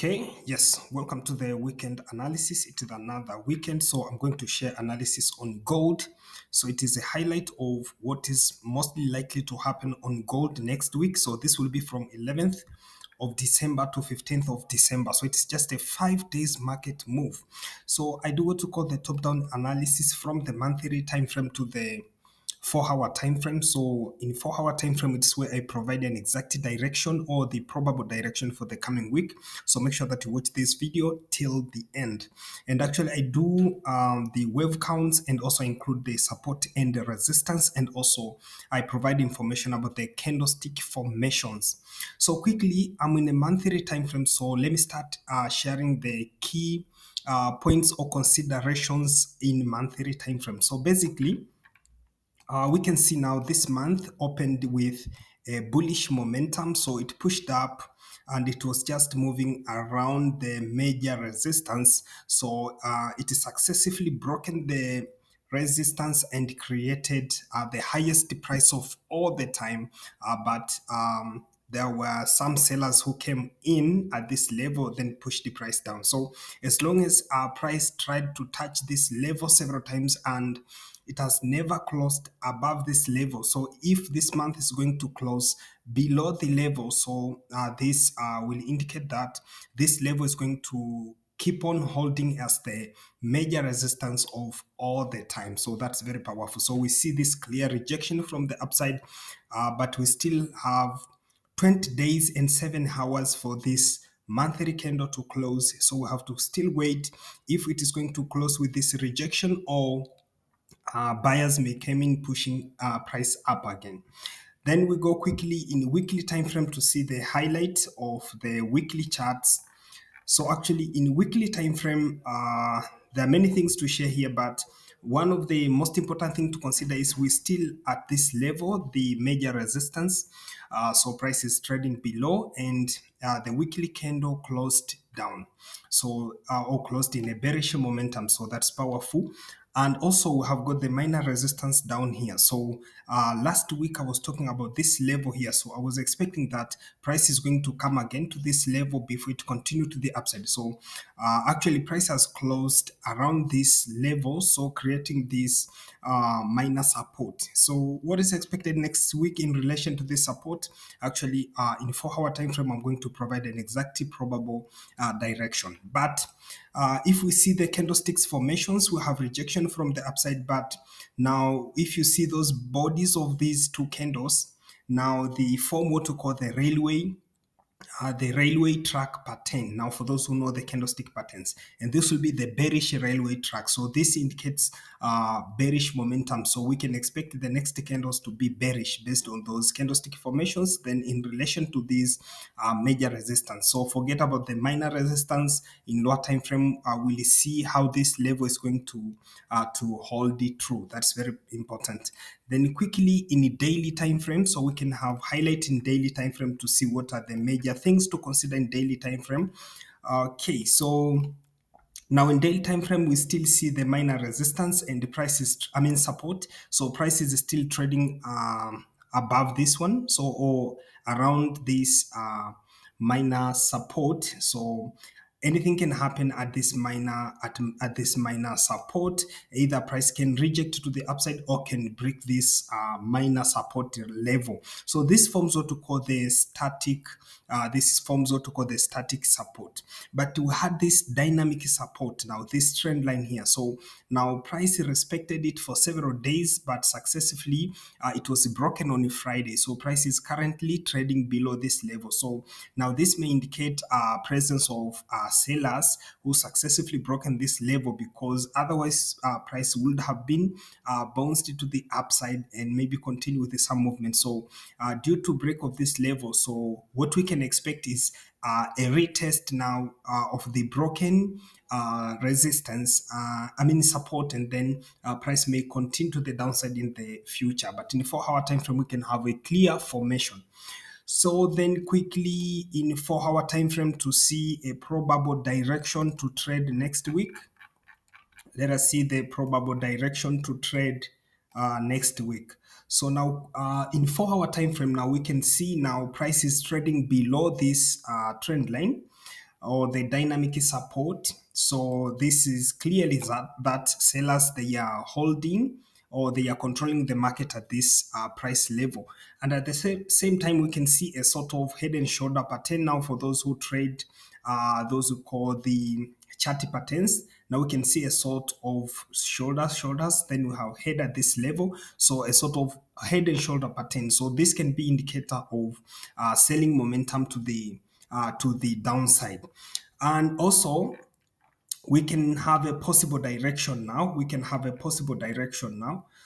Okay, yes, welcome to the weekend analysis. It is another weekend, so I'm going to share analysis on gold. So it is a highlight of what is mostly likely to happen on gold next week. So this will be from 11th of December to 15th of December. So it's just a 5 days market move. So I do what to call the top-down analysis from the monthly time frame to the 4 hour time frame. So in 4 hour time frame, it's where I provide an exact direction or the probable direction for the coming week. So make sure that you watch this video till the end. And actually, I do the wave counts and also include the support and the resistance, and also I provide information about the candlestick formations. So quickly, I'm in a monthly time frame. So let me start sharing the key points or considerations in monthly time frame. So basically, we can see now this month opened with a bullish momentum, so it pushed up and it was just moving around the major resistance. So it successfully broken the resistance and created the highest price of all the time, but there were some sellers who came in at this level, then pushed the price down. So as long as our price tried to touch this level several times and it has never closed above this level. So if this month is going to close below the level, so this will indicate that this level is going to keep on holding as the major resistance of all the time. So that's very powerful. So we see this clear rejection from the upside, but we still have 20 days and 7 hours for this monthly candle to close. So we have to still wait if it is going to close with this rejection, or buyers may come in pushing price up again. Then we go quickly in weekly time frame to see the highlight of the weekly charts. So actually in weekly time frame, there are many things to share here, but one of the most important thing to consider is we're still at this level, the major resistance. So price is trading below, and the weekly candle closed down. So or closed in a bearish momentum. So that's powerful. And also we have got the minor resistance down here. So last week I was talking about this level here. So I was expecting that price is going to come again to this level before it continue to the upside. So actually price has closed around this level, so creating this minor support. So what is expected next week in relation to this support? Actually in 4 hour time frame, I'm going to provide an exact probable direction. But if we see the candlesticks formations, we have rejection from the upside. But now if you see those bodies of these two candles, now they form what we call the railway track pattern. Now, for those who know the candlestick patterns, and this will be the bearish railway track. So this indicates bearish momentum. So we can expect the next candles to be bearish based on those candlestick formations. Then in relation to these major resistance. So forget about the minor resistance in lower time frame. We'll see how this level is going to hold it true. That's very important. Then quickly in a daily time frame, so we can have highlight in daily time frame to see what are the major things to consider in daily time frame. Okay, so now in daily time frame, we still see the minor resistance and the prices, support. So price is still trading above this one, so or around this minor support. So anything can happen at this minor support. Either price can reject to the upside or can break this minor support level. So this forms what to call the static support. But we had this dynamic support, now this trend line here. So now price respected it for several days, but successively it was broken on a Friday. So price is currently trading below this level. So now this may indicate presence of sellers who successfully broken this level, because otherwise price would have been bounced to the upside and maybe continue with some movement. So due to break of this level, so what we can expect is a retest now of the broken resistance, support, and then price may continue to the downside in the future. But in 4 hour time frame, we can have a clear formation. So then quickly in 4 hour time frame to see a probable direction to trade next week. Let us see the probable direction to trade next week. So now in 4 hour time frame, now we can see now price is trading below this trend line. or the dynamic support. So this is clearly that sellers, they are holding or they are controlling the market at this price level. And at the same time, we can see a sort of head and shoulder pattern now for those who trade, those who call the chart patterns. Now we can see a sort of shoulders, then we have head at this level. So a sort of head and shoulder pattern. So this can be indicator of selling momentum to the downside. And also, we can have a possible direction now.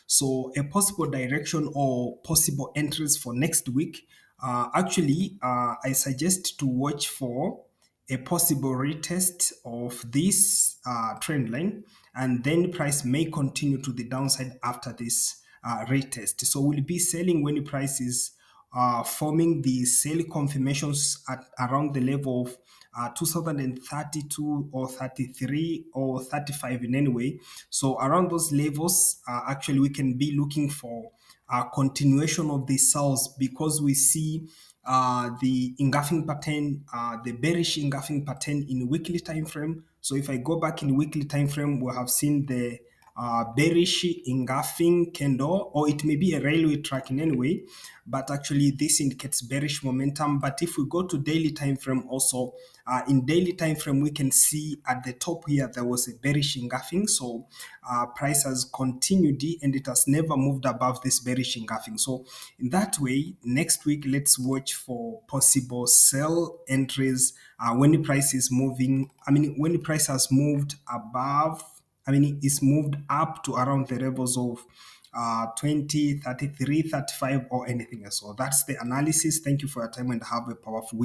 So a possible direction or possible entries for next week. I suggest to watch for a possible retest of this trend line, and then price may continue to the downside after this retest. So we'll be selling when the price is forming the sell confirmations at around the level of 2032 or 33 or 35 in any way. So around those levels, actually we can be looking for a continuation of the sells, because we see the engulfing pattern, the bearish engulfing pattern in weekly time frame. So if I go back in weekly time frame, we have seen the bearish engulfing candle, or it may be a railway track in any way, but actually this indicates bearish momentum. But if we go to daily time frame also, in daily time frame, we can see at the top here there was a bearish engulfing. So price has continued and it has never moved above this bearish engulfing. So in that way, next week, let's watch for possible sell entries when the price is moving. When the price has moved above, it's moved up to around the levels of 20, 33, 35, or anything else. So that's the analysis. Thank you for your time and have a powerful week.